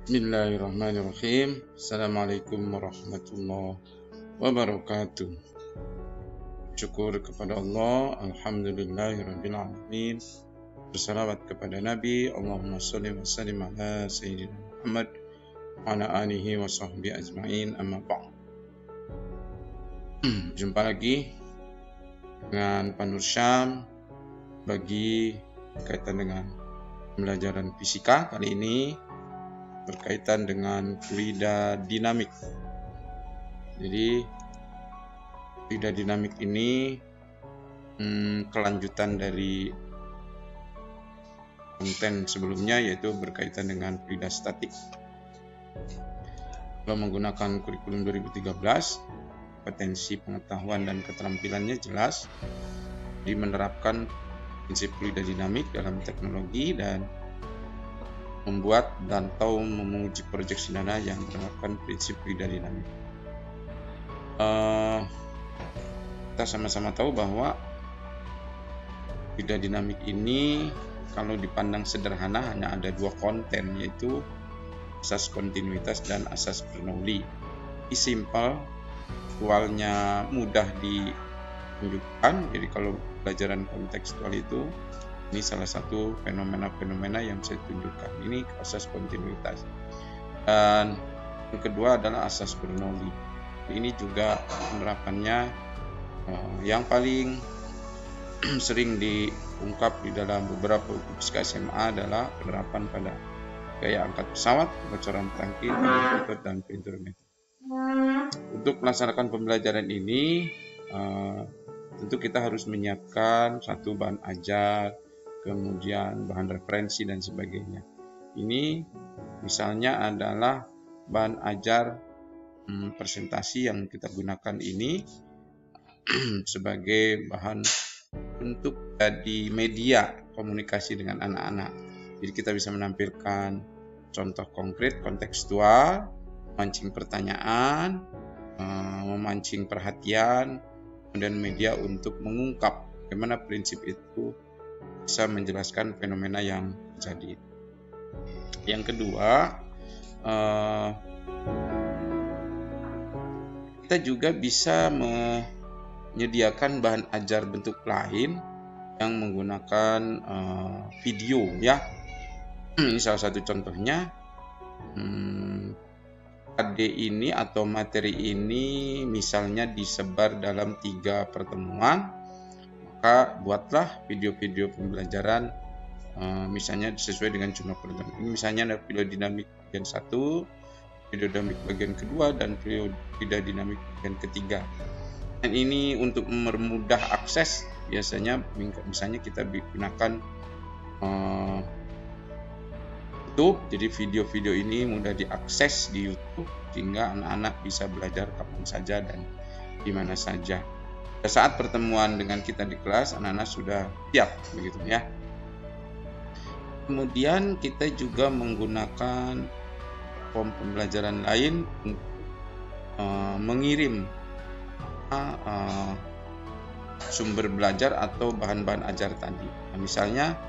Bismillahirrahmanirrahim. Assalamualaikum warahmatullahi wabarakatuh. Syukur kepada Allah, alhamdulillahirabbil alamin. Bersalawat kepada Nabi, Allahumma shalli wa sallim ala sayyidina Muhammad wa ala alihi wa sahbihi ajma'in, amma ba'd. Jumpa lagi dengan Pak Nur Syam bagi berkaitan dengan pembelajaran fisika. Kali ini berkaitan dengan fluida dinamik. Jadi fluida dinamik ini kelanjutan dari konten sebelumnya, yaitu berkaitan dengan fluida statik. Kalau menggunakan kurikulum 2013, potensi pengetahuan dan keterampilannya jelas, di menerapkan prinsip fluida dinamik dalam teknologi dan membuat dan atau menguji proyeksi dana yang menerapkan prinsip fluida dinamik. Kita sama-sama tahu bahwa fluida dinamik ini kalau dipandang sederhana hanya ada dua konten, yaitu asas kontinuitas dan asas Bernoulli. Ini simple, visualnya mudah ditunjukkan. Jadi kalau pelajaran kontekstual itu, ini salah satu fenomena-fenomena yang saya tunjukkan. Ini asas kontinuitas. Dan yang kedua adalah asas Bernoulli. Ini juga penerapannya yang paling sering diungkap di dalam beberapa buku fisika SMA adalah penerapan pada gaya angkat pesawat, bocoran tangki, pitot, dan pinturometer. Untuk melaksanakan pembelajaran ini, tentu kita harus menyiapkan satu bahan ajar, kemudian bahan referensi dan sebagainya. Ini misalnya adalah bahan ajar presentasi yang kita gunakan ini sebagai bahan untuk jadi media komunikasi dengan anak-anak. Jadi kita bisa menampilkan contoh konkret kontekstual, memancing pertanyaan, memancing perhatian, dan media untuk mengungkap bagaimana prinsip itu bisa menjelaskan fenomena yang terjadi. Yang kedua, kita juga bisa menyediakan bahan ajar bentuk lain yang menggunakan video, ya. Ini salah satu contohnya. AD ini atau materi ini misalnya disebar dalam 3 pertemuan, maka buatlah video-video pembelajaran misalnya sesuai dengan jumlah pertemuan. Ini misalnya ada fluida dinamik bagian 1, fluida dinamik bagian kedua, dan fluida dinamik bagian ketiga. Dan ini untuk mempermudah akses, biasanya misalnya kita gunakan YouTube. Jadi video-video ini mudah diakses di YouTube sehingga anak-anak bisa belajar kapan saja dan di mana saja. Pada saat pertemuan dengan kita di kelas, anak-anak sudah siap, begitu ya. Kemudian kita juga menggunakan form pembelajaran lain untuk mengirim sumber belajar atau bahan-bahan ajar tadi. Nah, misalnya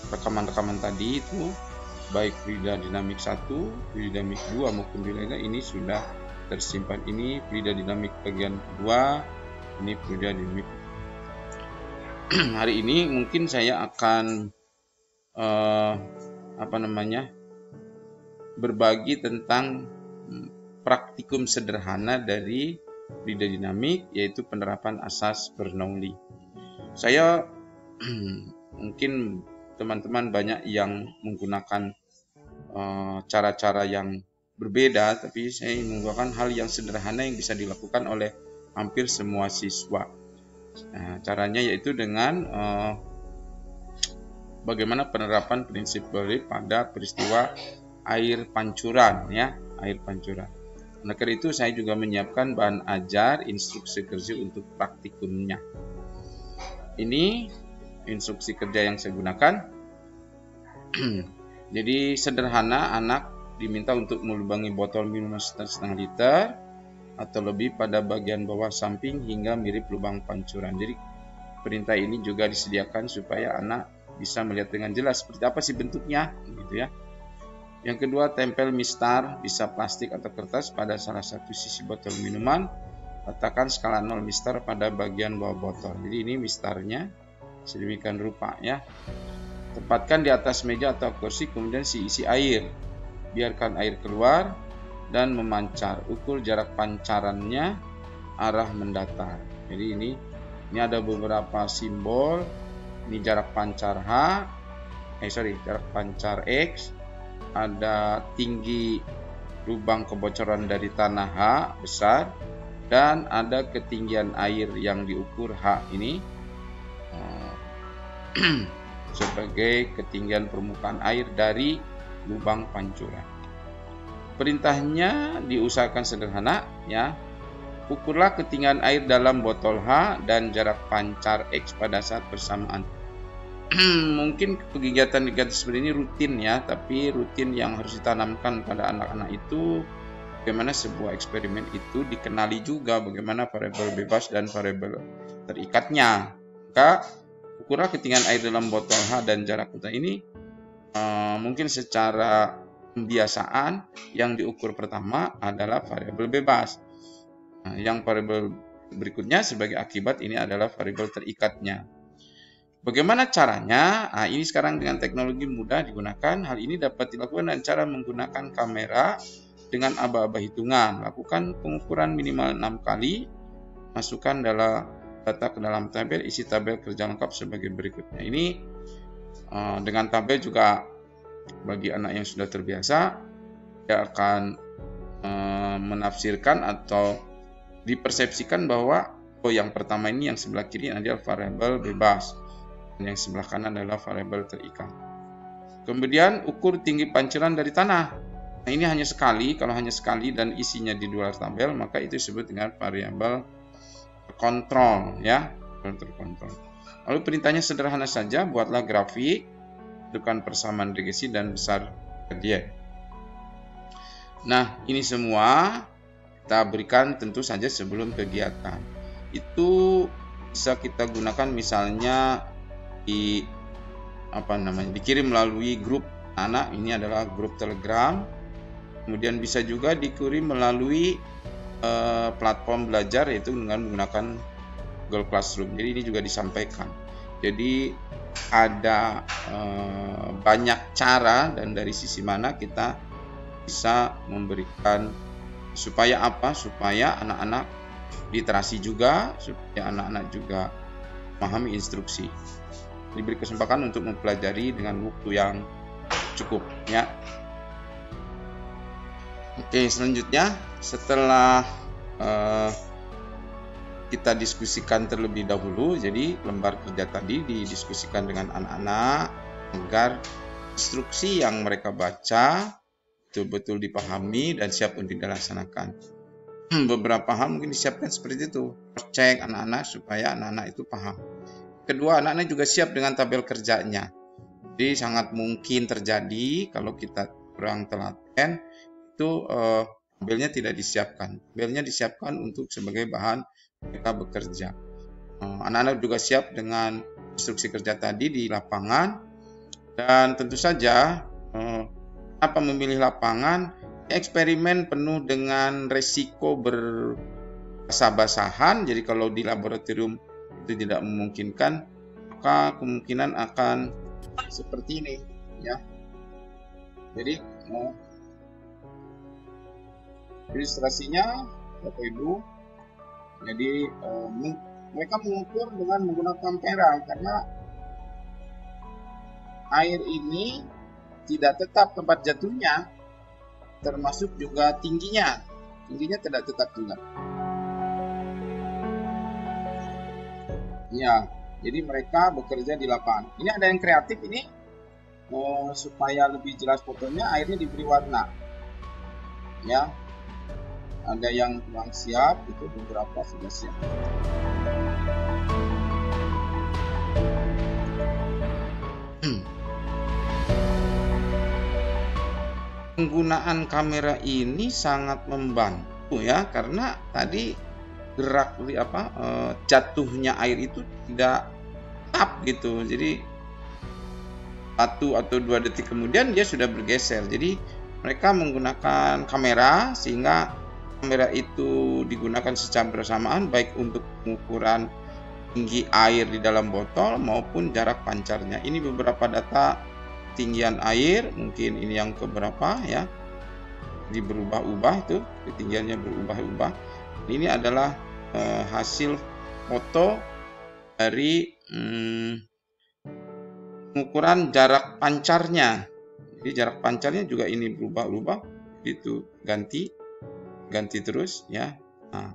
rekaman-rekaman tadi itu baik fluida dinamik 1, fluida dinamik 2 maupun fluida ini sudah tersimpan. Ini fluida dinamik bagian kedua, ini fluida dinamik. Hari ini mungkin saya akan berbagi tentang praktikum sederhana dari fluida dinamik, yaitu penerapan asas Bernoulli. Saya mungkin teman-teman banyak yang menggunakan cara-cara yang berbeda, tapi saya menggunakan hal yang sederhana yang bisa dilakukan oleh hampir semua siswa. Nah, caranya yaitu dengan bagaimana penerapan prinsip Bernoulli pada peristiwa air pancuran, ya, air pancuran. Nah, karena itu saya juga menyiapkan bahan ajar instruksi kerja untuk praktikumnya. Ini instruksi kerja yang saya gunakan. Jadi sederhana, anak diminta untuk melubangi botol minuman setengah liter atau lebih pada bagian bawah samping hingga mirip lubang pancuran. Jadi perintah ini juga disediakan supaya anak bisa melihat dengan jelas seperti apa sih bentuknya, gitu ya. Yang kedua, tempel mistar, bisa plastik atau kertas, pada salah satu sisi botol minuman. Letakkan skala 0 mistar pada bagian bawah botol. Jadi ini mistarnya sedemikian rupa ya. Tempatkan di atas meja atau kursi, kemudian isi air. Biarkan air keluar dan memancar. Ukur jarak pancarannya, arah mendatar. Jadi ini ada beberapa simbol. Ini jarak pancar jarak pancar X. Ada tinggi lubang kebocoran dari tanah H besar, dan ada ketinggian air yang diukur H ini sebagai ketinggian permukaan air dari lubang pancuran. Perintahnya diusahakan sederhana ya. Ukurlah ketinggian air dalam botol H dan jarak pancar X pada saat bersamaan. Mungkin kegiatan-kegiatan seperti ini rutin ya, tapi rutin yang harus ditanamkan pada anak-anak itu bagaimana sebuah eksperimen itu dikenali juga bagaimana variabel bebas dan variabel terikatnya. Maka ukurlah ketinggian air dalam botol H dan jarak pancar ini mungkin secara pembiasaan yang diukur pertama adalah variabel bebas. Nah, yang variabel berikutnya sebagai akibat ini adalah variabel terikatnya. Bagaimana caranya? Nah, ini sekarang dengan teknologi mudah digunakan. Hal ini dapat dilakukan dengan cara menggunakan kamera dengan aba-aba hitungan. Lakukan pengukuran minimal 6 kali. Masukkan data ke dalam tabel, isi tabel kerja lengkap sebagai berikutnya. Ini dengan tabel juga bagi anak yang sudah terbiasa, dia akan menafsirkan atau dipersepsikan bahwa yang pertama ini yang sebelah kiri adalah variabel bebas. Yang sebelah kanan adalah variabel terikat. Kemudian ukur tinggi pancuran dari tanah. Nah, ini hanya sekali. Kalau hanya sekali dan isinya di luar tabel, maka itu disebut dengan variabel kontrol ya, terkontrol. Lalu perintahnya sederhana saja, buatlah grafik, tentukan persamaan regresi dan besar gradien. Nah, ini semua kita berikan tentu saja sebelum kegiatan. Itu bisa kita gunakan misalnya dikirim melalui grup anak, ini adalah grup Telegram. Kemudian bisa juga dikirim melalui platform belajar, yaitu dengan menggunakan Google Classroom. Jadi ini juga disampaikan. Jadi ada banyak cara dan dari sisi mana kita bisa memberikan supaya apa? Supaya anak-anak literasi juga, supaya anak-anak juga memahami instruksi. Diberi kesempatan untuk mempelajari dengan waktu yang cukup ya. Oke, selanjutnya setelah kita diskusikan terlebih dahulu, jadi lembar kerja tadi didiskusikan dengan anak-anak agar instruksi yang mereka baca betul-betul dipahami dan siap untuk dilaksanakan. Beberapa hal mungkin disiapkan seperti itu, cek anak-anak supaya anak-anak itu paham. Kedua, anak-anak juga siap dengan tabel kerjanya. Jadi sangat mungkin terjadi kalau kita kurang telaten itu tabelnya tidak disiapkan. Tabelnya disiapkan untuk sebagai bahan mereka bekerja. Anak-anak juga siap dengan instruksi kerja tadi di lapangan. Dan tentu saja apa memilih lapangan, eksperimen penuh dengan resiko berbasah-basahan. Jadi kalau di laboratorium itu tidak memungkinkan, maka kemungkinan akan seperti ini ya. Jadi ilustrasinya Bapak Ibu, jadi mereka mengukur dengan menggunakan kamera karena air ini tidak tetap tempat jatuhnya, termasuk juga tingginya tidak tetap juga. Ya, jadi mereka bekerja di lapangan. Ini ada yang kreatif ini, supaya lebih jelas fotonya, airnya diberi warna. Ya, ada yang kurang siap, itu beberapa sudah siap. Penggunaan kamera ini sangat membantu ya, karena tadi gerak jatuhnya air itu tidak tetap gitu. Jadi 1 atau 2 detik kemudian dia sudah bergeser. Jadi mereka menggunakan kamera sehingga kamera itu digunakan secara bersamaan baik untuk pengukuran tinggi air di dalam botol maupun jarak pancarnya. Ini beberapa data ketinggian air, mungkin ini yang keberapa ya. Jadi berubah-ubah itu, ketinggiannya berubah-ubah. Ini adalah hasil foto dari pengukuran jarak pancarnya. Jadi jarak pancarnya juga ini berubah-ubah, itu ganti terus ya. Nah,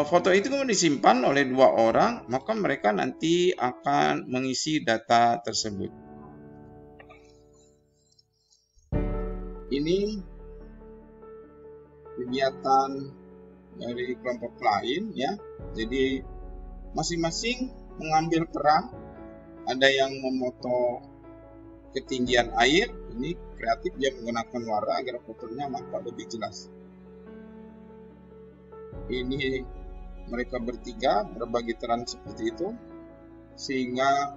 foto itu kemudian disimpan oleh 2 orang, maka mereka nanti akan mengisi data tersebut. Ini kegiatan dari kelompok lain ya. Jadi masing-masing mengambil peran. Ada yang memoto ketinggian air, ini kreatif, dia menggunakan warna agar fotonya nampak lebih jelas. Ini mereka bertiga berbagi peran seperti itu sehingga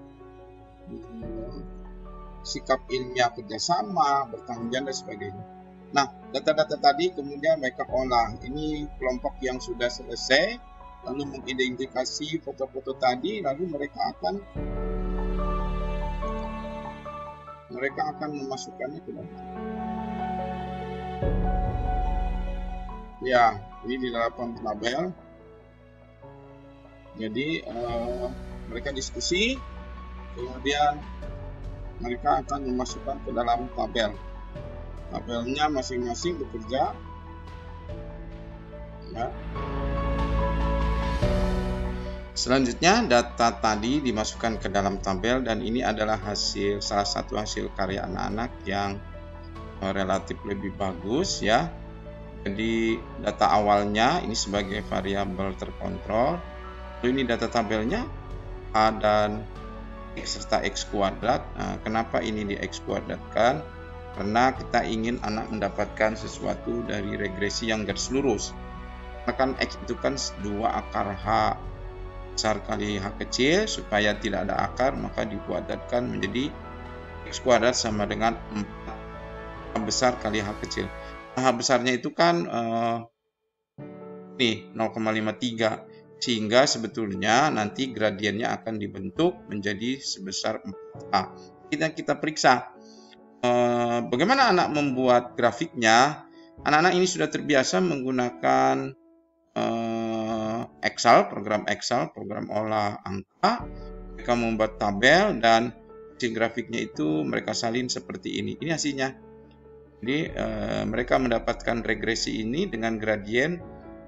sikap ilmiah kerjasama, bertanggung jawab dan sebagainya. Nah, data-data tadi kemudian mereka olah. Ini kelompok yang sudah selesai, lalu mengidentifikasi foto-foto tadi, lalu mereka akan memasukkannya ke dalam. Ya, ini di dalam tabel. Jadi mereka diskusi, kemudian mereka akan memasukkan ke dalam tabel. Tabelnya masing-masing bekerja. Ya. Selanjutnya data tadi dimasukkan ke dalam tabel dan ini adalah salah satu hasil karya anak-anak yang relatif lebih bagus ya. Jadi data awalnya ini sebagai variabel terkontrol. Lalu ini data tabelnya A dan X serta X kuadrat. Nah, kenapa ini di X kuadratkan? Karena kita ingin anak mendapatkan sesuatu dari regresi yang garis lurus. Karena X itu kan 2 akar H besar kali H kecil, supaya tidak ada akar maka dikuadratkan menjadi X kuadrat sama dengan 4 H besar kali H kecil. Nah, H besarnya itu kan nih 0,53, sehingga sebetulnya nanti gradiennya akan dibentuk menjadi sebesar 4H. Kita periksa bagaimana anak membuat grafiknya. Anak-anak ini sudah terbiasa menggunakan Excel, program olah angka. Mereka membuat tabel dan hasil grafiknya itu mereka salin seperti ini. Ini hasilnya. Jadi mereka mendapatkan regresi ini dengan gradien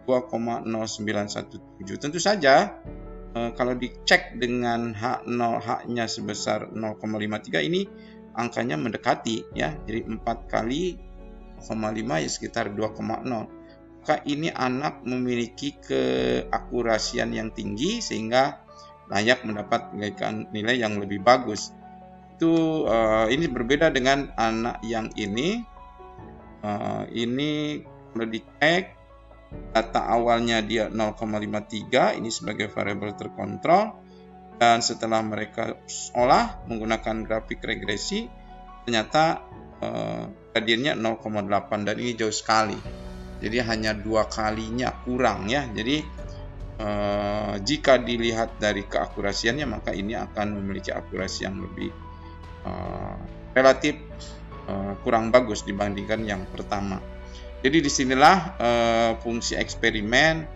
2,0917. Tentu saja kalau dicek dengan H0H-nya sebesar 0,53 ini angkanya mendekati ya. Jadi 4 kali 0,5 ya sekitar 2,0. Maka ini anak memiliki keakurasian yang tinggi sehingga layak mendapat nilai yang lebih bagus. Itu ini berbeda dengan anak yang ini. Ini kalau dicek data awalnya dia 0,53, ini sebagai variabel terkontrol, dan setelah mereka olah menggunakan grafik regresi ternyata gradiennya 0,8 dan ini jauh sekali. Jadi hanya 2 kalinya kurang ya. Jadi jika dilihat dari keakurasiannya maka ini akan memiliki akurasi yang lebih relatif kurang bagus dibandingkan yang pertama. Jadi disinilah fungsi eksperimen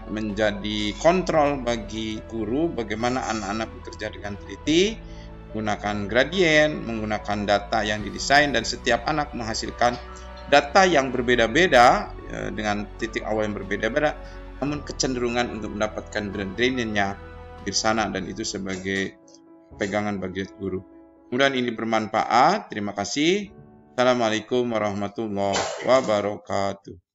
menjadi kontrol bagi guru bagaimana anak-anak bekerja dengan teliti, menggunakan gradien, menggunakan data yang didesain, dan setiap anak menghasilkan data yang berbeda-beda dengan titik awal yang berbeda-beda, namun kecenderungan untuk mendapatkan gradiennya di sana, dan itu sebagai pegangan bagi guru. Kemudian ini bermanfaat. Terima kasih. Assalamualaikum warahmatullahi wabarakatuh.